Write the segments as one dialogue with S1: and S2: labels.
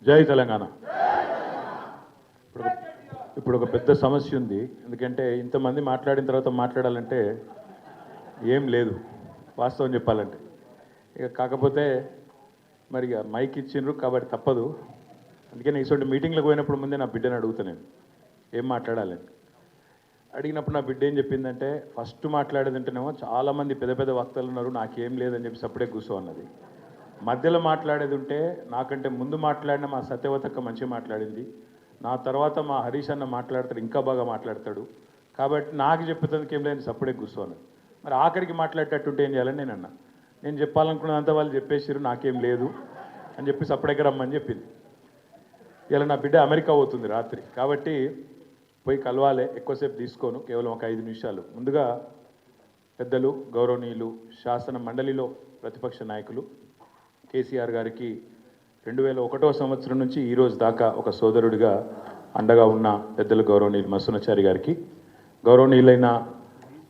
S1: జై తెలంగాణ. ఇప్పుడు ఒక పెద్ద సమస్య ఉంది. ఎందుకంటే ఇంతమంది మాట్లాడిన తర్వాత మాట్లాడాలంటే ఏం లేదు, వాస్తవం చెప్పాలంటే. ఇక కాకపోతే మరి ఇక మైక్ ఇచ్చిండ్రు కాబట్టి తప్పదు. అందుకని ఇటువంటి మీటింగ్లకు పోయినప్పుడు ముందే నా బిడ్డని అడుగుతా, నేను ఏం మాట్లాడాలని. అడిగినప్పుడు నా బిడ్డ ఏం చెప్పిందంటే, ఫస్ట్ మాట్లాడేదంటేనేమో చాలామంది పెద్ద పెద్ద వక్తలు ఉన్నారు, నాకేం లేదని చెప్పి సప్పుడే కూర్చో అన్నది. మధ్యలో మాట్లాడేది ఉంటే నాకంటే ముందు మాట్లాడిన మా సత్యవతక్క మంచిగా మాట్లాడింది, నా తర్వాత మా హరీష్ అన్న మాట్లాడతాడు, ఇంకా బాగా మాట్లాడతాడు, కాబట్టి నాకు చెప్పేందుకు ఏం లేని సప్పుడే కూర్చోను. మరి ఆఖరికి మాట్లాడేటట్టుంటే ఏం చేయాలని నేను అన్నా. నేను చెప్పాలనుకున్నంత వాళ్ళు చెప్పేసారు, నాకేం లేదు అని చెప్పి సప్పుడెక్క రమ్మని చెప్పింది. ఇలా నా బిడ్డ అమెరికా పోతుంది రాత్రి, కాబట్టి పోయి కలవాలి, ఎక్కువసేపు తీసుకోను, కేవలం ఒక 5 నిమిషాలు. ముందుగా పెద్దలు గౌరవనీయులు శాసన మండలిలో ప్రతిపక్ష నాయకులు కేసీఆర్ గారికి 2001వ సంవత్సరం నుంచి ఈ రోజు దాకా ఒక సోదరుడిగా అండగా ఉన్న పెద్దలు గౌరవనీయులు మస్సునాచారి గారికి, గౌరవనీయులైన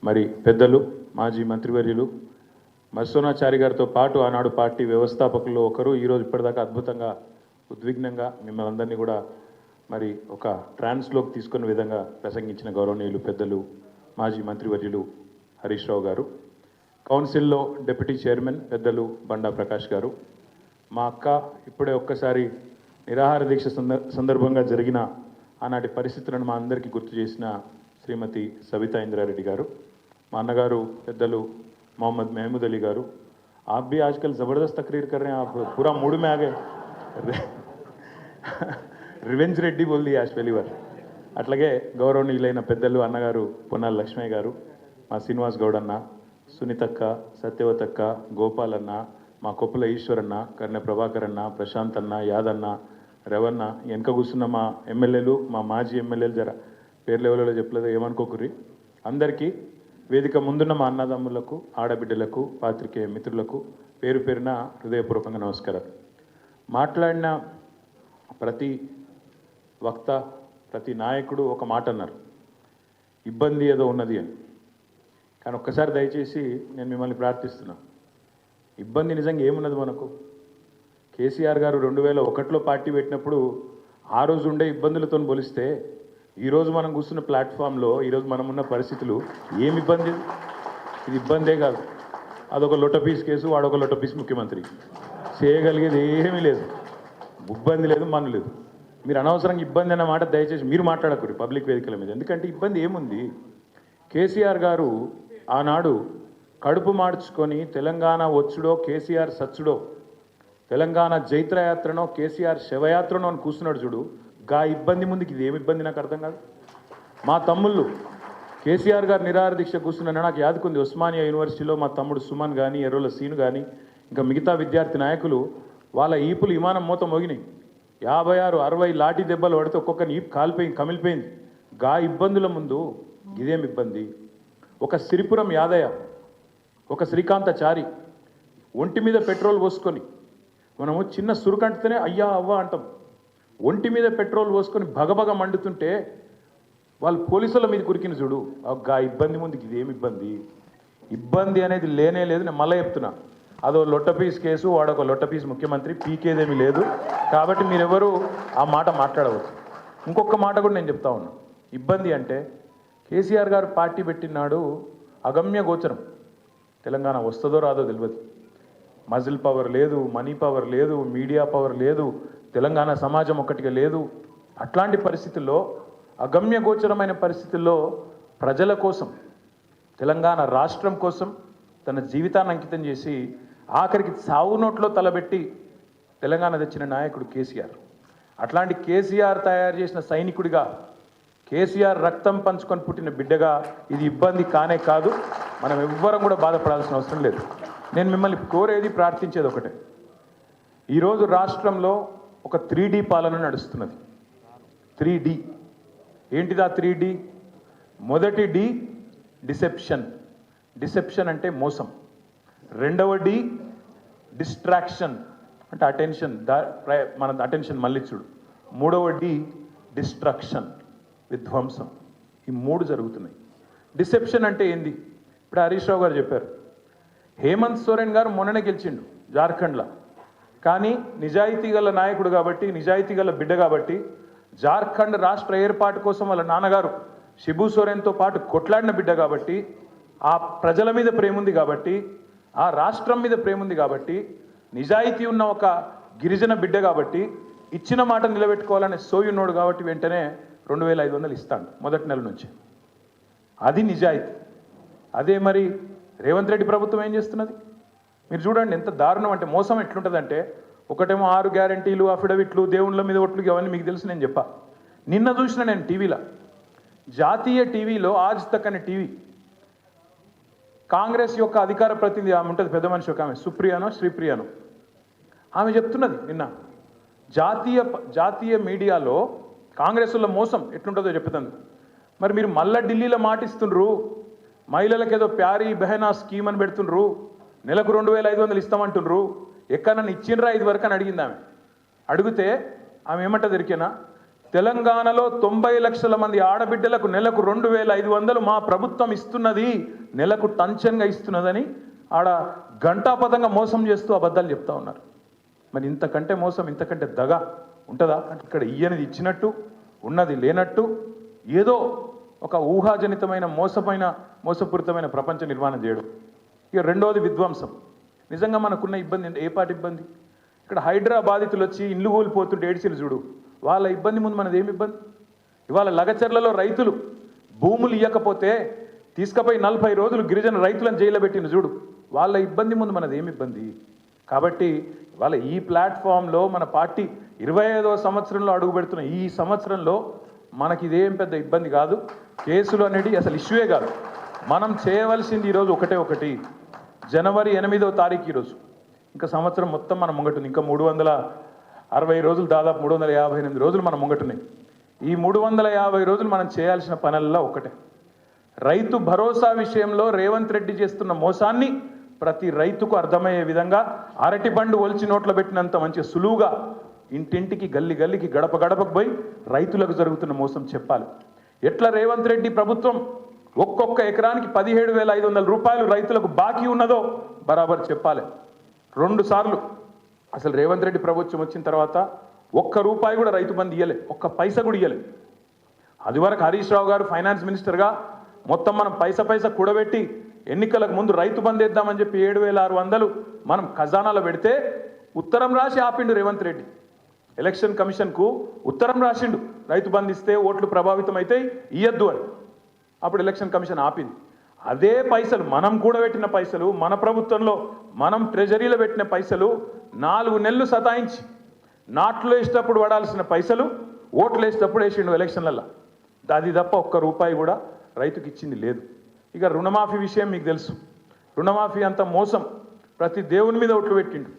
S1: మరి పెద్దలు మాజీ మంత్రివర్యులు మస్సునాచారి గారితో పాటు ఆనాడు పార్టీ వ్యవస్థాపకుల్లో ఒకరు, ఈరోజు ఇప్పటిదాకా అద్భుతంగా ఉద్విగ్నంగా మిమ్మల్ని అందరినీ కూడా మరి ఒక ట్రాన్స్లోకి తీసుకునే విధంగా ప్రసంగించిన గౌరవనీయులు పెద్దలు మాజీ మంత్రివర్యులు హరీష్ రావు గారు, కౌన్సిల్లో డిప్యూటీ చైర్మన్ పెద్దలు బండా ప్రకాష్ గారు, మా అక్క ఇప్పుడే ఒక్కసారి నిరాహార దీక్ష సందర్భంగా జరిగిన ఆనాటి పరిస్థితులను మా అందరికీ గుర్తు చేసిన శ్రీమతి సవితా ఇంద్రారెడ్డి గారు, మా అన్నగారు పెద్దలు मोहम्मद महमूद अली गारू, आप भी आजकल ज़बरदस्त तकरीर कर रहे हैं, आप पूरा मूड में आ गए, रिवेंज रेड्डी बोल दिया आज पहली बार. అట్లాగే గౌరవనీయులైన పెద్దలు అన్నగారు పొన్నాల లక్ష్మయ్య గారు, మా శ్రీనివాస్ గౌడ్ అన్న, సునీతక్క, సత్యవతక్క, గోపాల్ అన్న, మా కొప్పుల ఈశ్వరన్న, కర్ణె ప్రభాకర్ అన్న, ప్రశాంత్ అన్న, యాదన్న, రవన్న, వెనక కూర్చున్న మా ఎమ్మెల్యేలు, మా మాజీ ఎమ్మెల్యేలు, జర పేర్లు ఎవరో చెప్పలేదు ఏమనుకోకుర్రి, అందరికీ వేదిక ముందున్న మా అన్నదమ్ములకు, ఆడబిడ్డలకు, పాత్రికేయ మిత్రులకు పేరు పేరున హృదయపూర్వకంగా నమస్కారం. మాట్లాడిన ప్రతి వక్త, ప్రతి నాయకుడు ఒక మాట అన్నారు, ఇబ్బంది ఏదో ఉన్నది అని. కానీ ఒక్కసారి దయచేసి నేను మిమ్మల్ని ప్రార్థిస్తున్నా, ఇబ్బంది నిజంగా ఏమున్నది మనకు? కేసీఆర్ గారు 2001లో పార్టీ పెట్టినప్పుడు ఆ రోజు ఉండే ఇబ్బందులతో పోలిస్తే ఈరోజు మనం కూర్చున్న ప్లాట్ఫామ్లో ఈరోజు మనం ఉన్న పరిస్థితులు ఏమి ఇబ్బంది? ఇది ఇబ్బందే కాదు, అదొక లొట్టపీస్ కేసు, వాడొక లొట్టపీస్ ముఖ్యమంత్రి, చేయగలిగేది ఏమీ లేదు, ఇబ్బంది లేదు, మన లేదు. మీరు అనవసరంగా ఇబ్బంది అన్న మాట దయచేసి మీరు మాట్లాడకూడదు పబ్లిక్ వేదికల మీద, ఎందుకంటే ఇబ్బంది ఏముంది? కేసీఆర్ గారు ఆనాడు కడుపు మార్చుకొని తెలంగాణ వచ్చుడో కేసీఆర్ సచ్చుడో, తెలంగాణ జైత్రయాత్రనో కేసీఆర్ శవయాత్రనో అని కూర్చున్నాడు చూడు, గా ఇబ్బంది ముందుకు ఇది ఏమి ఇబ్బంది నాకు అర్థం కాదు. మా తమ్ముళ్ళు కేసీఆర్ గారు నిరాహార దీక్ష కూర్చున్నాను, నాకు యాదుకుంది, ఉస్మానియా యూనివర్సిటీలో మా తమ్ముడు సుమన్ కానీ, ఎర్రోల సీను కానీ, ఇంకా మిగతా విద్యార్థి నాయకులు, వాళ్ళ ఈపులు విమానం మూత మోగినాయి, 56, 60 లాఠీ దెబ్బలు పడితే ఒక్కొక్కరిని ఈపు కాలిపోయింది, కమిలిపోయింది. గా ఇబ్బందుల ముందు ఇదేమి ఇబ్బంది? ఒక సిరిపురం యాదయ్య, ఒక శ్రీకాంతాచారి ఒంటి మీద పెట్రోల్ పోసుకొని, మనము చిన్న సురుకంటితేనే అయ్యా అవ్వ అంటాం, ఒంటి మీద పెట్రోల్ పోసుకొని భగభగ మండుతుంటే వాళ్ళు పోలీసుల మీద కురికిన చూడు, ఆ ఇబ్బంది ముందుకు ఇదేమి ఇబ్బంది? ఇబ్బంది అనేది లేనే లేదు. నేను మళ్ళీ చెప్తున్నా, అదో లొట్టపీస్ కేసు, వాడొక లొట్టపీస్ ముఖ్యమంత్రి, పీకేదేమీ లేదు. కాబట్టి మీరెవరు ఆ మాట మాట్లాడవచ్చు. ఇంకొక మాట కూడా నేను చెప్తా ఉన్నా, ఇబ్బంది అంటే కేసీఆర్ గారు పార్టీ పెట్టినాడు అగమ్య గోచరం, తెలంగాణ వస్తుందో రాదో తెలియదు, మజిల్ పవర్ లేదు, మనీ పవర్ లేదు, మీడియా పవర్ లేదు, తెలంగాణ సమాజం ఒక్కటిగా లేదు. అట్లాంటి పరిస్థితుల్లో, అగమ్య గోచరమైన పరిస్థితుల్లో ప్రజల కోసం, తెలంగాణ రాష్ట్రం కోసం తన జీవితాన్ని అంకితం చేసి ఆఖరికి సావు నోట్లో తలబెట్టి తెలంగాణ తెచ్చిన నాయకుడు కేసీఆర్. అట్లాంటి కేసీఆర్ తయారు చేసిన సైనికుడిగా, కేసీఆర్ రక్తం పంచుకొని పుట్టిన బిడ్డగా ఇది ఇబ్బంది కానే కాదు. మనం ఎవ్వరం కూడా బాధపడాల్సిన అవసరం లేదు. నేను మిమ్మల్ని కోరేది, ప్రార్థించేది ఒకటే, ఈరోజు రాష్ట్రంలో ఒక 3D పాలన నడుస్తున్నది. 3D ఏంటిదా? 3D, మొదటి డి డిసెప్షన్, డిసెప్షన్ అంటే మోసం. రెండవ డి డిస్ట్రాక్షన్ అంటే అటెన్షన్, మన అటెన్షన్ మళ్ళించుడు. మూడవ డి డిస్ట్రక్షన్, విధ్వంసం. ఈ 3 జరుగుతున్నాయి. డిసెప్షన్ అంటే ఏంది? ఇప్పుడు హరీష్ రావు గారు చెప్పారు, హేమంత్ సోరెన్ గారు మొన్ననే గెలిచిండు జార్ఖండ్లో, కానీ నిజాయితీ గల నాయకుడు కాబట్టి, నిజాయితీ గల బిడ్డ కాబట్టి, జార్ఖండ్ రాష్ట్ర ఏర్పాటు కోసం వాళ్ళ నాన్నగారు శిబు సోరెన్తో పాటు కొట్లాడిన బిడ్డ కాబట్టి, ఆ ప్రజల మీద ప్రేమ ఉంది కాబట్టి, ఆ రాష్ట్రం మీద ప్రేమ ఉంది కాబట్టి, నిజాయితీ ఉన్న ఒక గిరిజన బిడ్డ కాబట్టి, ఇచ్చిన మాట నిలబెట్టుకోవాలనే సోయున్నోడు కాబట్టి వెంటనే 2500 ఇస్తాడు మొదటి నెల నుంచి. అది నిజాయితీ. అదే మరి రేవంత్ రెడ్డి ప్రభుత్వం ఏం చేస్తున్నది? మీరు చూడండి ఎంత దారుణం అంటే, మోసం ఎట్లుంటుందంటే, ఒకటేమో 6 గ్యారంటీలు, అఫిడవిట్లు, దేవుళ్ళ మీద ఒట్లు, అవన్నీ మీకు తెలుసు. నేను చెప్పా, నిన్న చూసిన నేను టీవీలో, జాతీయ టీవీలో ఆజ్ తక్ అనే టీవీ, కాంగ్రెస్ యొక్క అధికార ప్రతినిధి ఆమె ఉంటుంది, పెద్ద మనిషి ఒక ఆమె, సుప్రియానో శ్రీప్రియానో, ఆమె చెప్తున్నది నిన్న జాతీయ మీడియాలో కాంగ్రెస్లో మోసం ఎట్లుంటుందో చెప్తుంది. మరి మీరు మళ్ళా ఢిల్లీలో మాటిస్తుండ్రు, మహిళలకు ఏదో ప్యారీ బెహనా స్కీమ్ అని పెడుతుండ్రు, నెలకు 2500 ఇస్తామంటుండ్రు, ఎక్కడన్నా ఇచ్చిండ్రా ఇది వరకు అని అడిగింది ఆమె. అడిగితే ఆమె ఏమంట దొరికినా, తెలంగాణలో 90 లక్షల మంది ఆడబిడ్డలకు నెలకు 2500 మా ప్రభుత్వం ఇస్తున్నది, నెలకు టంచన్గా ఇస్తున్నదని ఆడ గంటాపదంగా మోసం చేస్తూ అబద్ధాలు చెప్తా ఉన్నారు. మరి ఇంతకంటే మోసం, ఇంతకంటే దగ ఉంటుందా? అంటే ఇక్కడ ఇయ్యనిది ఇచ్చినట్టు, ఉన్నది లేనట్టు, ఏదో ఒక ఊహాజనితమైన మోసపూరితమైన ప్రపంచ నిర్మాణం చేయడం. ఇక రెండోది విధ్వంసం. నిజంగా మనకున్న ఇబ్బంది ఏ పాటి ఇబ్బంది? ఇక్కడ హైడ్రా బాధితులు వచ్చి ఇల్లు కూలిపోతుంటే ఏడ్చిలు చూడు, వాళ్ళ ఇబ్బంది ముందు మనది ఏమి ఇబ్బంది? ఇవాళ లగచర్లలో రైతులు భూములు ఇవ్వకపోతే తీసుకుపోయి 40 రోజులు గిరిజన రైతులను జైల్లో పెట్టిన చూడు, వాళ్ళ ఇబ్బంది ముందు మనది ఏమి ఇబ్బంది? కాబట్టి ఇవాళ ఈ ప్లాట్ఫామ్లో మన పార్టీ 25వ సంవత్సరంలో అడుగు పెడుతున్న ఈ సంవత్సరంలో మనకి ఇదేం పెద్ద ఇబ్బంది కాదు. కేసులు అనేది అసలు ఇష్యూయే కాదు. మనం చేయవలసింది ఈరోజు ఒకటి, జనవరి 8వ తారీఖు ఈరోజు. ఇంకా సంవత్సరం మొత్తం మనం ముంగటుంది. ఇంకా 360 రోజులు, దాదాపు 358 రోజులు మనం ముంగటున్నాయి. ఈ 350 రోజులు మనం చేయాల్సిన పనుల్లో ఒకటే, రైతు భరోసా విషయంలో రేవంత్ రెడ్డి చేస్తున్న మోసాన్ని ప్రతి రైతుకు అర్థమయ్యే విధంగా అరటి పండు ఒలిచి నోట్లో పెట్టినంత మంచి సులువుగా ఇంటింటికి, గల్లి గల్లికి, గడప గడపకు పోయి రైతులకు జరుగుతున్న మోసం చెప్పాలి. ఎట్లా రేవంత్ రెడ్డి ప్రభుత్వం ఒక్కొక్క ఎకరానికి 17,500 రూపాయలు రైతులకు బాకీ ఉన్నదో బరాబర్ చెప్పాలి. 2 సార్లు అసలు రేవంత్ రెడ్డి ప్రభుత్వం వచ్చిన తర్వాత ₹1 కూడా రైతు బంధు ఇయ్యలే, ఒక్క పైసా కూడా ఇయ్యలే. అది వరకు హరీష్ రావు గారు ఫైనాన్స్ మినిస్టర్గా మొత్తం మనం పైసా కూడబెట్టి ఎన్నికలకు ముందు రైతు బంధు వేద్దామని చెప్పి 7,600 మనం ఖజానాలో పెడితే ఉత్తరం రాసి ఆపిండు రేవంత్ రెడ్డి. ఎలక్షన్ కమిషన్కు ఉత్తరం రాసిండు, రైతు బంధు ఇస్తే ఓట్లు ప్రభావితం అయితే ఇయ్యద్దు అని. అప్పుడు ఎలక్షన్ కమిషన్ ఆపింది. అదే పైసలు మనం కూడబెట్టిన పైసలు, మన ప్రభుత్వంలో మనం ట్రెజరీలో పెట్టిన పైసలు 4 నెలలు సతాయించి నాట్లు వేసేటప్పుడు పడాల్సిన పైసలు ఓట్లు వేసేటప్పుడు వేసిండు ఎలక్షన్లలో. అది తప్ప ₹1 కూడా రైతుకి ఇచ్చింది లేదు. ఇక రుణమాఫీ విషయం మీకు తెలుసు. రుణమాఫీ అంత మోసం. ప్రతి దేవుని మీద ఒట్లు పెట్టిండు,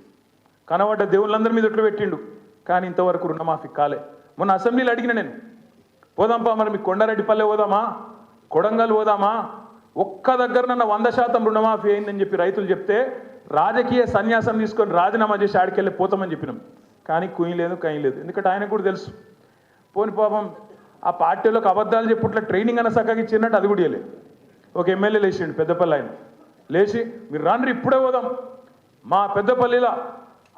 S1: కనబడ్డ దేవుళ్ళందరి మీద ఒట్లు పెట్టిండు, కానీ ఇంతవరకు రుణమాఫీ కాలే. మొన్న అసెంబ్లీలో అడిగిన నేను, పోదాంపా మరి మీకు కొండారెడ్డిపల్లె పోదామా, కొడంగల్ పోదామా, ఒక్క దగ్గర నన్న 100% రుణమాఫీ అయిందని చెప్పి రైతులు చెప్తే రాజకీయ సన్యాసం తీసుకొని రాజీనామా చేసి ఆడికెళ్ళి పోతామని చెప్పినాం. కానీ కుయ్యి లేదు, కయ్యి లేదు. ఎందుకంటే ఆయనకు కూడా తెలుసు, పోని పాపం ఆ పార్టీలోకి అబద్ధాలు చెప్పుట్ల ట్రైనింగ్ అన్న చక్కగా ఇచ్చినట్టు అది కూడా ఇవ్వలేదు. ఒక ఎమ్మెల్యే లేచిండు పెద్దపల్లి, ఆయన లేచి మీరు రాండ్రి ఇప్పుడే పోదాం, మా పెద్దపల్లిలో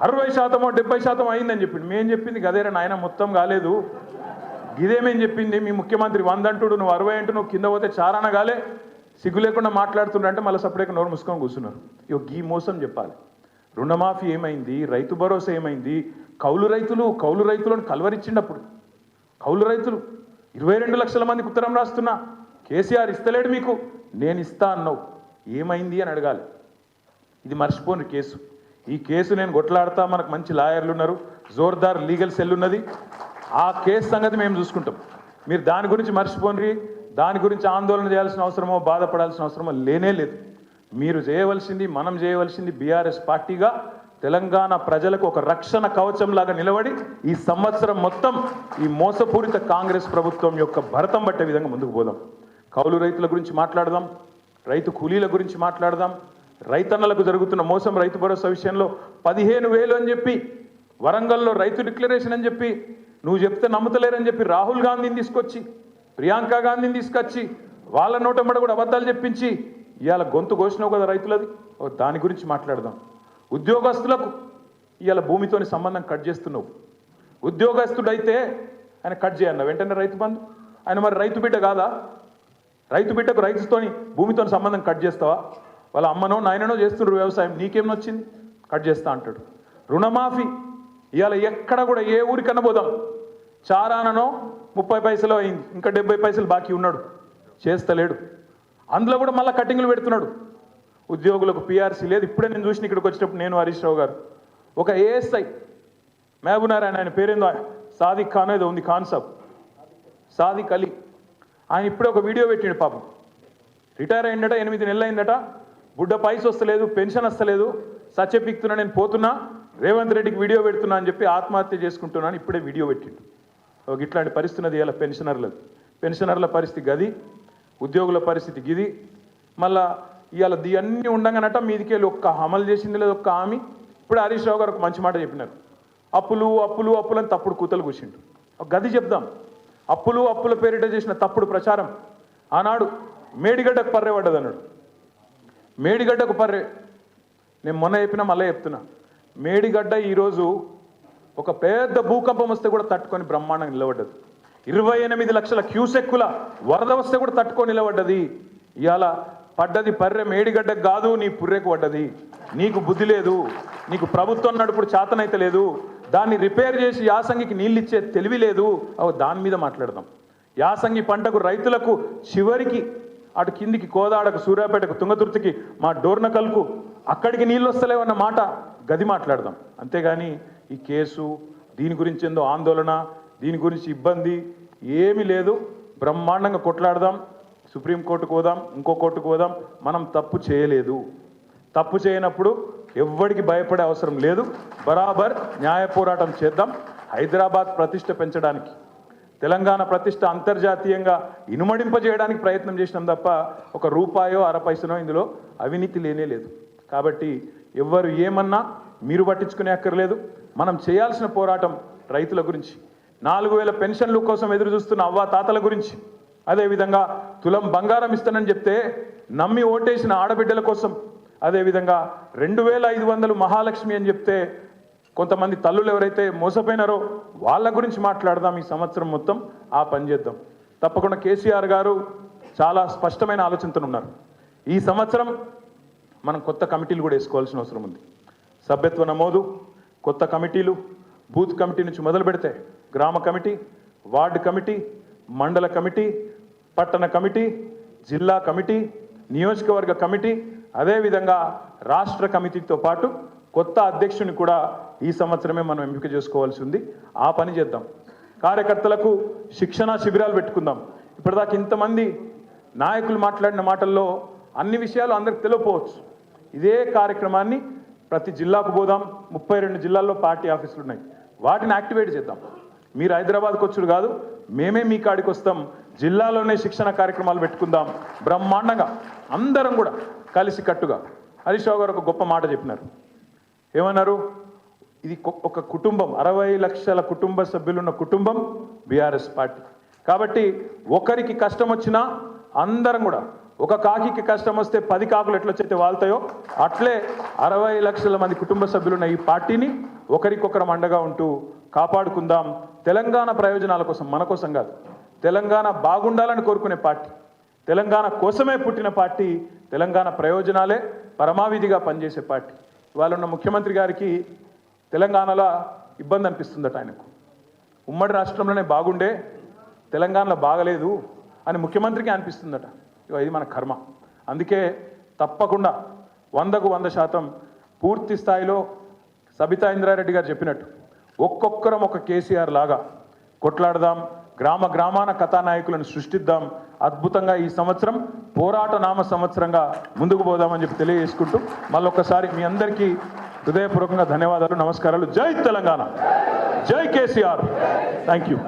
S1: 60% 70% అయిందని చెప్పిండు. మేము చెప్పింది గదేరా నాయన, మొత్తం కాలేదు, ఇదేమేం చెప్పింది మీ ముఖ్యమంత్రి 100 అంటుడు, నువ్వు 60 అంటూ, నువ్వు కింద పోతే చారాన కాలే, సిగ్గు లేకుండా మాట్లాడుతుండ్రంటే మళ్ళీ సపరేట్గా నోరు మూసుకొని కూర్చున్నారు. ఈ మోసం చెప్పాలి. రుణమాఫీ ఏమైంది, రైతు భరోసా ఏమైంది, కౌలు రైతులను కలవరిచ్చిండప్పుడు. కౌలు రైతులు 22 లక్షల మందికి ఉత్తరం రాస్తున్నా, కేసీఆర్ ఇస్తలేడు మీకు, నేను ఇస్తా అన్నావు, ఏమైంది అని అడగాలి. ఇది మర్చిపోని కేసు. ఈ కేసు నేను కొట్లాడతా, మనకు మంచి లాయర్లు ఉన్నారు, జోర్దార్ లీగల్ సెల్ ఉన్నది, ఆ కేసు సంగతి మేము చూసుకుంటాం. మీరు దాని గురించి మర్చిపోండి, దాని గురించి ఆందోళన చేయాల్సిన అవసరమో బాధపడాల్సిన అవసరమో లేనే లేదు. మీరు చేయవలసింది, మనం చేయవలసింది బీఆర్ఎస్ పార్టీగా తెలంగాణ ప్రజలకు ఒక రక్షణ కవచంలాగా నిలబడి ఈ సంవత్సరం మొత్తం ఈ మోసపూరిత కాంగ్రెస్ ప్రభుత్వం యొక్క భరతం పట్టే విధంగా ముందుకు పోదాం. కౌలు రైతుల గురించి మాట్లాడదాం, రైతు కూలీల గురించి మాట్లాడదాం, రైతన్నలకు జరుగుతున్న మోసం, రైతు భరోసా విషయంలో 15,000 అని చెప్పి వరంగల్లో రైతు డిక్లరేషన్ అని చెప్పి నువ్వు చెప్తే నమ్ముతలేరని చెప్పి రాహుల్ గాంధీని తీసుకొచ్చి, ప్రియాంక గాంధీని తీసుకొచ్చి వాళ్ళ నోటంబడ కూడా అబద్ధాలు చెప్పించి ఇవాళ గొంతు కోసినావు కదా రైతులది, దాని గురించి మాట్లాడదాం. ఉద్యోగస్తులకు ఇవాళ భూమితోని సంబంధం కట్ చేస్తున్నావు. ఉద్యోగస్తుడైతే ఆయన కట్ చేయన్న వెంటనే రైతు బంధు. ఆయన మరి రైతు బిడ్డ కాదా? రైతు బిడ్డకు రైతుతోని భూమితో సంబంధం కట్ చేస్తావా? వాళ్ళ అమ్మనో నాయననో చేస్తున్నారు వ్యవసాయం, నీకేం నచ్చింది కట్ చేస్తా అంటాడు. రుణమాఫీ ఇవాళ ఎక్కడ కూడా ఏ ఊరికన్నా పోదాం, చారాననో 30 పైసలు అయింది, ఇంకా 70 పైసలు బాకీ ఉన్నాడు, చేస్తలేడు. అందులో కూడా మళ్ళీ కటింగ్లు పెడుతున్నాడు. ఉద్యోగులకు పిఆర్సీ లేదు. ఇప్పుడే నేను చూసిన ఇక్కడికి వచ్చినప్పుడు నేను హరీష్ రావు గారు ఒక ఏఎస్ఐ మహబూబ్నారాయణ, ఆయన పేరేందో సాదిక్ ఖాన్ ఏదో ఉంది, ఖాన్ సాబ్ సాదిక్ అలీ, ఆయన ఇప్పుడే ఒక వీడియో పెట్టిండు. పాపం రిటైర్ అయిందట, 8 నెలలు అయిందట, బుడ్డ పైస వస్తలేదు, పెన్షన్ వస్తలేదు, సత్యపిక్తున్నా, నేను పోతున్నా, రేవంత్ రెడ్డికి వీడియో పెడుతున్నా అని చెప్పి ఆత్మహత్య చేసుకుంటున్నాను ఇప్పుడే వీడియో పెట్టిండు. ఒక ఇట్లాంటి పరిస్థితి అది ఇలా పెన్షనర్ల పరిస్థితి గది, ఉద్యోగుల పరిస్థితి గిది. మళ్ళా ఇవాళ అన్నీ ఉండగానట మీదికెళ్ళి ఒక్క అమలు చేసింది లేదు ఒక్క హామీ. ఇప్పుడు హరీష్ రావు గారు ఒక మంచి మాట చెప్పినారు, అప్పులు అప్పులు అప్పులు అని తప్పుడు కూతలు కూర్చిండు. ఒక గది చెప్దాం. అప్పుల పేరిట చేసిన తప్పుడు ప్రచారం ఆనాడు మేడిగడ్డకు పర్రె పడ్డది అన్నాడు. మేడిగడ్డకు పర్రె నేను మొన్న చెప్పినా మళ్ళీ చెప్తున్నా. మేడిగడ్డ ఈరోజు ఒక పెద్ద భూకంపం వస్తే కూడా తట్టుకొని బ్రహ్మాండంగా నిలబడ్డది. 28 లక్షల క్యూసెక్కుల వరద వస్తే కూడా తట్టుకొని నిలబడ్డది. ఇవాళ పడ్డది పర్రె మేడిగడ్డకు కాదు, నీ పుర్రెకు పడ్డది. నీకు బుద్ధి లేదు, నీకు ప్రభుత్వం నడుపుడు చేతనైతే లేదు, దాన్ని రిపేర్ చేసి యాసంగికి నీళ్ళు ఇచ్చే తెలివి లేదు. దాని మీద మాట్లాడదాం. యాసంగి పంటకు రైతులకు చివరికి అటు కిందికి కోదాడకు, సూర్యాపేటకు, తుంగతుర్తికి, మా డోర్నకల్కు అక్కడికి నీళ్ళు వస్తలేవన్న మాట గది మాట్లాడదాం. అంతేగాని ఈ కేసు దీని గురించి ఏందో ఆందోళన, దీని గురించి ఇబ్బంది ఏమీ లేదు. బ్రహ్మాండంగా కొట్లాడదాం, సుప్రీంకోర్టుకు పోదాం, ఇంకో కోర్టుకు పోదాం. మనం తప్పు చేయలేదు. తప్పు చేయనప్పుడు ఎవ్వడికి భయపడే అవసరం లేదు. బరాబర్ న్యాయ పోరాటం చేద్దాం. హైదరాబాద్ ప్రతిష్ట పెంచడానికి, తెలంగాణ ప్రతిష్ట అంతర్జాతీయంగా ఇనుమడింపజేయడానికి ప్రయత్నం చేసినాం తప్ప ఒక రూపాయో అర పైసనో ఇందులో అవినీతి లేనే లేదు. కాబట్టి ఎవ్వరు ఏమన్నా మీరు పట్టించుకునే అక్కర్లేదు. మనం చేయాల్సిన పోరాటం రైతుల గురించి, 4000 పెన్షన్ల కోసం ఎదురు చూస్తున్న అవ్వ తాతల గురించి, అదేవిధంగా తులం బంగారం ఇస్తానని చెప్తే నమ్మి ఓటేసిన ఆడబిడ్డల కోసం, అదేవిధంగా 2500 మహాలక్ష్మి అని చెప్తే కొంతమంది తల్లులు ఎవరైతే మోసపోయినారో వాళ్ళ గురించి మాట్లాడదాం. ఈ సంవత్సరం మొత్తం ఆ పని చేద్దాం. తప్పకుండా కేసీఆర్ గారు చాలా స్పష్టమైన ఆలోచనతో ఉన్నారు. ఈ సంవత్సరం మనం కొత్త కమిటీలు కూడా వేసుకోవాల్సిన అవసరం ఉంది. సభ్యత్వ నమోదు, కొత్త కమిటీలు, బూత్ కమిటీ నుంచి మొదలు పెడితే గ్రామ కమిటీ, వార్డు కమిటీ, మండల కమిటీ, పట్టణ కమిటీ, జిల్లా కమిటీ, నియోజకవర్గ కమిటీ, అదేవిధంగా రాష్ట్ర కమిటీతో పాటు కొత్త అధ్యక్షుని కూడా ఈ సంవత్సరమే మనం ఎంపిక చేసుకోవాల్సి ఉంది. ఆ పని చేద్దాం. కార్యకర్తలకు శిక్షణా శిబిరాలు పెట్టుకుందాం. ఇప్పటిదాకా ఇంతమంది నాయకులు మాట్లాడిన మాటల్లో అన్ని విషయాలు అందరికి తెలియకపోవచ్చు. ఇదే కార్యక్రమాన్ని ప్రతి జిల్లాకు పోదాం. 32 జిల్లాల్లో పార్టీ ఆఫీసులు ఉన్నాయి, వాటిని యాక్టివేట్ చేద్దాం. మీరు హైదరాబాద్కి వచ్చుడు కాదు, మేమే మీ కాడికి వస్తాం. జిల్లాలోనే శిక్షణ కార్యక్రమాలు పెట్టుకుందాం బ్రహ్మాండంగా, అందరం కూడా కలిసి కట్టుగా. హరీష్ రావు గారు ఒక గొప్ప మాట చెప్పినారు. ఏమన్నారు? ఇది ఒక కుటుంబం, 60 లక్షల కుటుంబ సభ్యులున్న కుటుంబం బీఆర్ఎస్ పార్టీ. కాబట్టి ఒకరికి కష్టం వచ్చినా అందరం కూడా, ఒక కాకికి కష్టం వస్తే 10 కాకులు ఎట్లొచ్చైతే వాళ్తాయో అట్లే 60 లక్షల మంది కుటుంబ సభ్యులున్న ఈ పార్టీని ఒకరికొకరం అండగా ఉంటూ కాపాడుకుందాం. తెలంగాణ ప్రయోజనాల కోసం, మన కోసం కాదు, తెలంగాణ బాగుండాలని కోరుకునే పార్టీ, తెలంగాణ కోసమే పుట్టిన పార్టీ, తెలంగాణ ప్రయోజనాలే పరమావిధిగా పనిచేసే పార్టీ. ఇవాళ ఉన్న ముఖ్యమంత్రి గారికి తెలంగాణలో ఇబ్బంది అనిపిస్తుందట. ఆయనకు ఉమ్మడి రాష్ట్రంలోనే బాగుండే తెలంగాణలో బాగలేదు అని ముఖ్యమంత్రికి అనిపిస్తుందట. ఇది మన కర్మ. అందుకే తప్పకుండా 100కు 100% పూర్తి స్థాయిలో సబితా ఇంద్రారెడ్డి గారు చెప్పినట్టు ఒక్కొక్కరం ఒక కేసీఆర్ లాగా కొట్లాడదాం, గ్రామ గ్రామాన కథానాయకులను సృష్టిద్దాం. అద్భుతంగా ఈ సంవత్సరం పోరాట నామ సంవత్సరంగా ముందుకు పోదామని చెప్పి తెలియజేసుకుంటూ మళ్ళొక్కసారి మీ అందరికీ హృదయపూర్వకంగా ధన్యవాదాలు, నమస్కారాలు. జై తెలంగాణ, జై కేసీఆర్. Thank you.